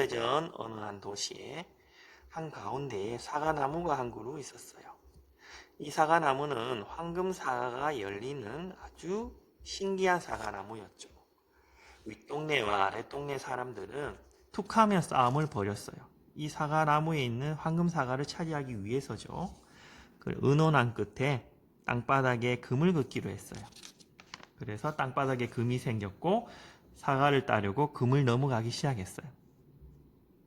오래전 어느 한 도시에 한가운데에 사과나무가 한 그루 있었어요. 이 사과나무는 황금사과가 열리는 아주 신기한 사과나무였죠. 윗동네와 아랫동네 사람들은 툭하면 싸움을 벌였어요. 이 사과나무에 있는 황금사과를 차지하기 위해서죠. 그 의논한 끝에 땅바닥에 금을 긋기로 했어요. 그래서 땅바닥에 금이 생겼고 사과를 따려고 금을 넘어가기 시작했어요.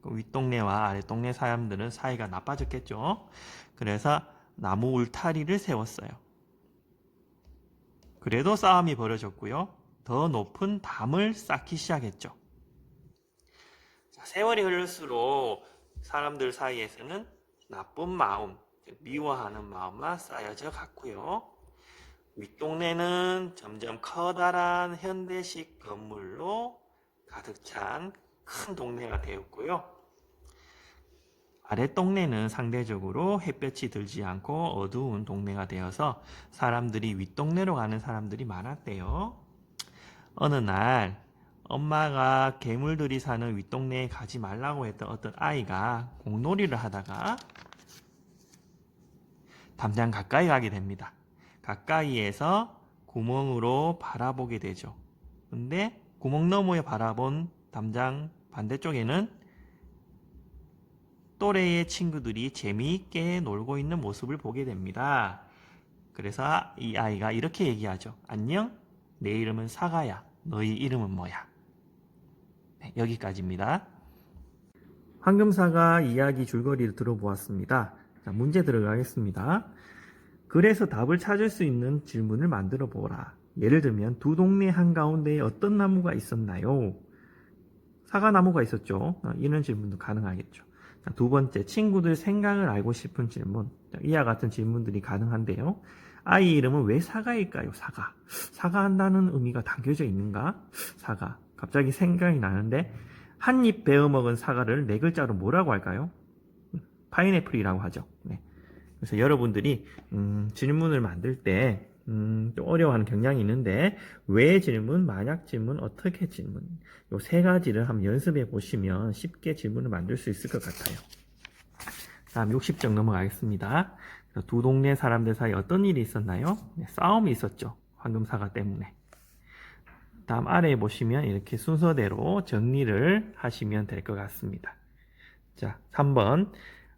윗동네와 아랫동네 사람들은 사이가 나빠졌겠죠. 그래서 나무 울타리를 세웠어요. 그래도 싸움이 벌어졌고요. 더 높은 담을 쌓기 시작했죠. 세월이 흐를수록 사람들 사이에서는 나쁜 마음, 미워하는 마음만 쌓여져 갔고요. 윗동네는 점점 커다란 현대식 건물로 가득 찬 큰 동네가 되었고요. 아랫동네는 상대적으로 햇볕이 들지 않고 어두운 동네가 되어서 사람들이 윗동네로 가는 사람들이 많았대요. 어느 날 엄마가 괴물들이 사는 윗동네에 가지 말라고 했던 어떤 아이가 공놀이를 하다가 담장 가까이 가게 됩니다. 가까이에서 구멍으로 바라보게 되죠. 근데 구멍 너머에 바라본 담장 반대쪽에는 또래의 친구들이 재미있게 놀고 있는 모습을 보게 됩니다. 그래서 이 아이가 이렇게 얘기하죠. 안녕, 내 이름은 사과야. 너희 이름은 뭐야? 네, 여기까지입니다. 황금사과 이야기 줄거리를 들어보았습니다. 자, 문제 들어가겠습니다. 그래서 답을 찾을 수 있는 질문을 만들어 보라. 예를 들면 두 동네 한가운데에 어떤 나무가 있었나요? 사과나무가 있었죠. 이런 질문도 가능하겠죠. 자, 두 번째, 친구들 생각을 알고 싶은 질문. 자, 이와 같은 질문들이 가능한데요. 아이 이름은 왜 사과일까요? 사과. 사과한다는 의미가 담겨져 있는가? 사과. 갑자기 생각이 나는데 한 입 베어 먹은 사과를 네 글자로 뭐라고 할까요? 파인애플이라고 하죠. 네. 그래서 여러분들이 질문을 만들 때 좀 어려워하는 경향이 있는데 왜 질문, 만약 질문, 어떻게 질문 요 세 가지를 한번 연습해 보시면 쉽게 질문을 만들 수 있을 것 같아요. 다음 60쪽 넘어가겠습니다. 두 동네 사람들 사이 어떤 일이 있었나요? 네, 싸움이 있었죠. 황금사과 때문에. 다음 아래에 보시면 이렇게 순서대로 정리를 하시면 될 것 같습니다. 자, 3번.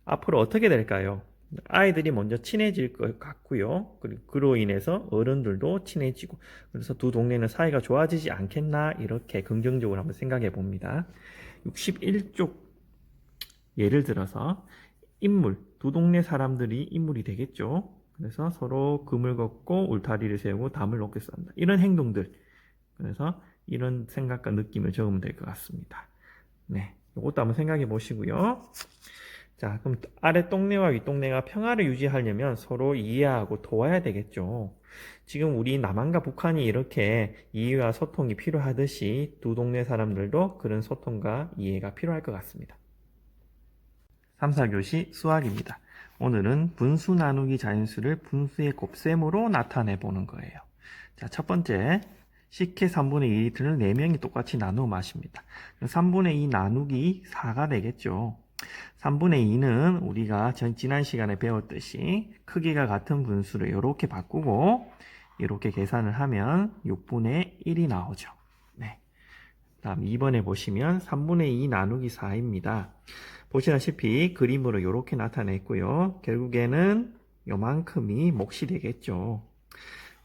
앞으로 어떻게 될까요? 아이들이 먼저 친해질 것 같고요. 그리고 그로 인해서 어른들도 친해지고, 그래서 두 동네는 사이가 좋아지지 않겠나 이렇게 긍정적으로 한번 생각해 봅니다. 61쪽 예를 들어서 인물, 두 동네 사람들이 인물이 되겠죠. 그래서 서로 금을 걷고 울타리를 세우고 담을 높게 쌓는다. 이런 행동들. 그래서 이런 생각과 느낌을 적으면 될 것 같습니다. 네, 이것도 한번 생각해 보시고요. 자, 그럼 아랫동네와 윗동네가 평화를 유지하려면 서로 이해하고 도와야 되겠죠. 지금 우리 남한과 북한이 이렇게 이해와 소통이 필요하듯이 두 동네 사람들도 그런 소통과 이해가 필요할 것 같습니다. 3, 4교시 수학입니다. 오늘은 분수 나누기 자연수를 분수의 곱셈으로 나타내 보는 거예요. 자, 첫 번째, 식혜 3분의 1리터를 4명이 똑같이 나누어 마십니다. 3분의 2 나누기 4가 되겠죠. 3분의 2는 우리가 지난 시간에 배웠듯이 크기가 같은 분수를 이렇게 바꾸고 이렇게 계산을 하면 6분의 1이 나오죠. 네. 다음 2번에 보시면 3분의 2 나누기 4입니다. 보시다시피 그림으로 이렇게 나타냈고요. 결국에는 요만큼이 몫이 되겠죠.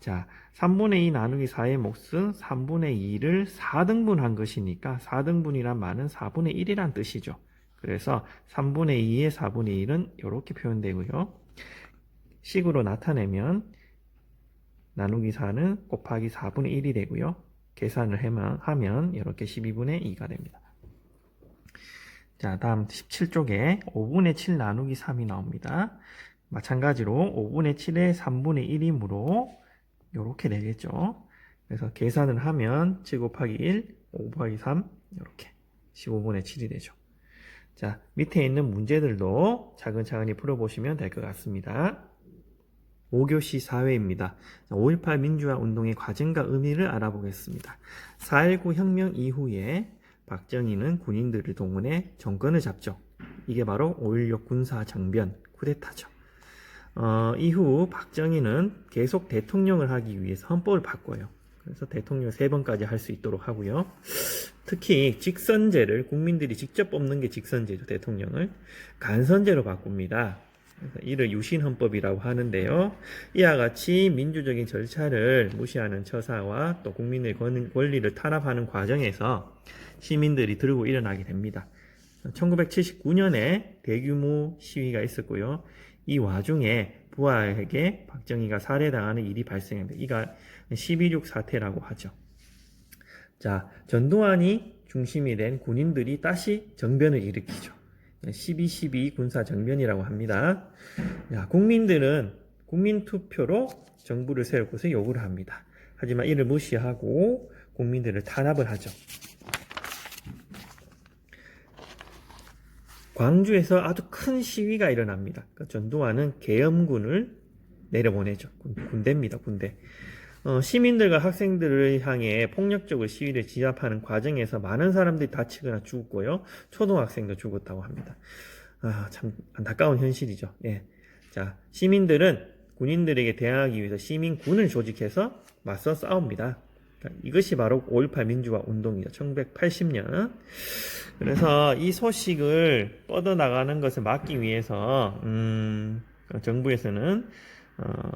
자, 3분의 2 나누기 4의 몫은 3분의 2를 4등분한 것이니까 4등분이란 말은 4분의 1이란 뜻이죠. 그래서 3분의 2의 4분의 1은 이렇게 표현되고요. 식으로 나타내면 나누기 4는 곱하기 4분의 1이 되고요. 계산을 하면 이렇게 12분의 2가 됩니다. 자, 다음 17쪽에 5분의 7 나누기 3이 나옵니다. 마찬가지로 5분의 7의 3분의 1이므로 이렇게 되겠죠. 그래서 계산을 하면 7 곱하기 1, 5 곱하기 3 이렇게 15분의 7이 되죠. 자, 밑에 있는 문제들도 차근차근히 풀어보시면 될 것 같습니다. 5교시 사회입니다. 5.18 민주화 운동의 과정과 의미를 알아보겠습니다. 4.19 혁명 이후에 박정희는 군인들을 동원해 정권을 잡죠. 이게 바로 5.16 군사정변 쿠데타죠. 이후 박정희는 계속 대통령을 하기 위해서 헌법을 바꿔요. 그래서 대통령 3번까지 할 수 있도록 하고요. 특히 직선제를 국민들이 직접 뽑는 게 직선제죠. 대통령을 간선제로 바꿉니다. 그래서 이를 유신헌법이라고 하는데요. 이와 같이 민주적인 절차를 무시하는 처사와 또 국민의 권리를 탄압하는 과정에서 시민들이 들고 일어나게 됩니다. 1979년에 대규모 시위가 있었고요. 이 와중에 부하에게 박정희가 살해당하는 일이 발생합니다. 이가 12.6 사태라고 하죠. 자, 전두환이 중심이 된 군인들이 다시 정변을 일으키죠. 12.12 군사정변이라고 합니다. 자, 국민들은 국민투표로 정부를 세울 것을 요구를 합니다. 하지만 이를 무시하고 국민들을 탄압을 하죠. 광주에서 아주 큰 시위가 일어납니다. 그러니까 전두환은 계엄군을 내려보내죠. 군대입니다, 군대. 시민들과 학생들을 향해 폭력적으로 시위를 진압하는 과정에서 많은 사람들이 다치거나 죽었고요. 초등학생도 죽었다고 합니다. 참 안타까운 현실이죠. 예. 자, 시민들은 군인들에게 대항하기 위해서 시민군을 조직해서 맞서 싸웁니다. 그러니까 이것이 바로 5.18 민주화 운동이죠. 1980년. 그래서 이 소식을 뻗어나가는 것을 막기 위해서 정부에서는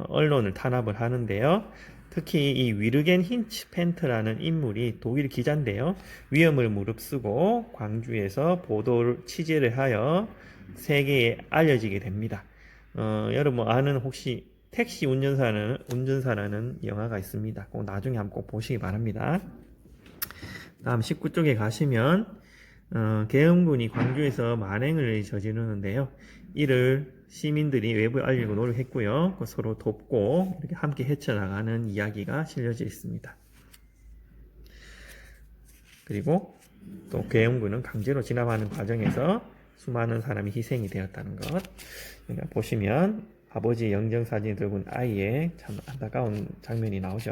언론을 탄압을 하는데요. 특히 이 위르겐 힌치 펜트라는 인물이 독일 기자인데요. 위험을 무릅쓰고 광주에서 보도를 취재를 하여 세계에 알려지게 됩니다. 여러분 아는 혹시 택시 운전사라는 영화가 있습니다. 꼭 나중에 한번 꼭 보시기 바랍니다. 다음 19쪽에 가시면 계엄군이 광주에서 만행을 저지르는데요. 이를 시민들이 외부에 알리고 노력했고요. 서로 돕고 이렇게 함께 헤쳐나가는 이야기가 실려져 있습니다. 그리고 또 계엄군은 강제로 진압하는 과정에서 수많은 사람이 희생이 되었다는 것. 보시면 아버지의 영정사진을 들고 있는 아이의 참 안타까운 장면이 나오죠.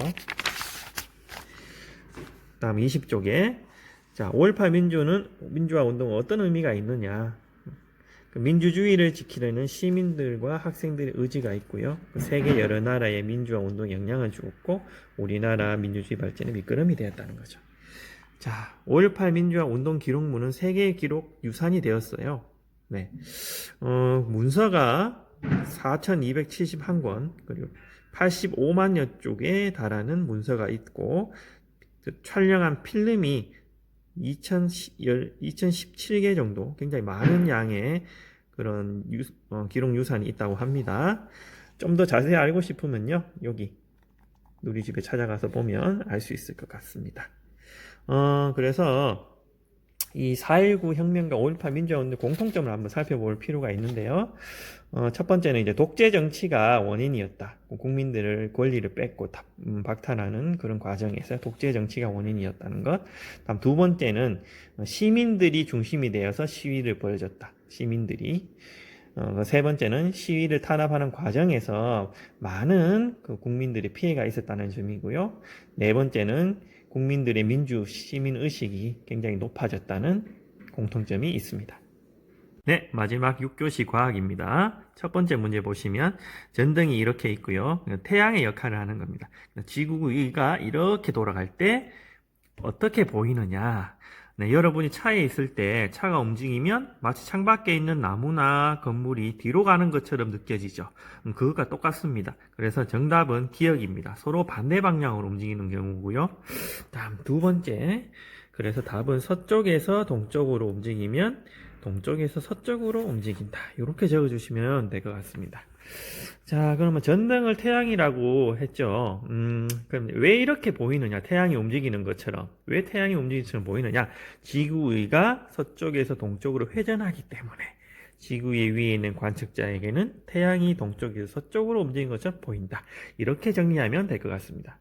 다음 20쪽에 자, 5.18 민주화 운동은 어떤 의미가 있느냐. 민주주의를 지키려는 시민들과 학생들의 의지가 있고요. 세계 여러 나라의 민주화 운동에 영향을 주었고 우리나라 민주주의 발전의 밑거름이 되었다는 거죠. 자, 5.18 민주화 운동 기록물은 세계 기록 유산이 되었어요. 네. 문서가 4,271권 그리고 85만여 쪽에 달하는 문서가 있고 촬영한 필름이 2017개 정도 굉장히 많은 양의 그런 기록 유산이 있다고 합니다. 좀 더 자세히 알고 싶으면요 여기 누리집에 찾아가서 보면 알 수 있을 것 같습니다. 그래서 이 4.19 혁명과 5.18 민주화 운동 공통점을 한번 살펴볼 필요가 있는데요. 첫 번째는 이제 독재 정치가 원인이었다. 국민들을 권리를 뺏고 박탈하는 그런 과정에서 독재 정치가 원인이었다는 것. 다음 두 번째는 시민들이 중심이 되어서 시위를 벌여졌다. 시민들이. 세 번째는 시위를 탄압하는 과정에서 많은 국민들의 피해가 있었다는 점이고요. 네 번째는 국민들의 민주 시민 의식이 굉장히 높아졌다는 공통점이 있습니다. 네, 마지막 6교시 과학입니다. 첫 번째 문제 보시면 전등이 이렇게 있고요. 태양의 역할을 하는 겁니다. 지구가 이렇게 돌아갈 때 어떻게 보이느냐. 네, 여러분이 차에 있을 때 차가 움직이면 마치 창밖에 있는 나무나 건물이 뒤로 가는 것처럼 느껴지죠. 그것과 똑같습니다. 그래서 정답은 기역입니다. 서로 반대 방향으로 움직이는 경우고요. 다음 두 번째. 그래서 답은 서쪽에서 동쪽으로 움직이면 동쪽에서 서쪽으로 움직인다. 이렇게 적어주시면 될 것 같습니다. 자, 그러면 전등을 태양이라고 했죠. 그럼 왜 이렇게 보이느냐? 태양이 움직이는 것처럼. 왜 태양이 움직이는 것처럼 보이느냐? 지구가 서쪽에서 동쪽으로 회전하기 때문에 지구의 위에 있는 관측자에게는 태양이 동쪽에서 서쪽으로 움직이는 것처럼 보인다. 이렇게 정리하면 될 것 같습니다.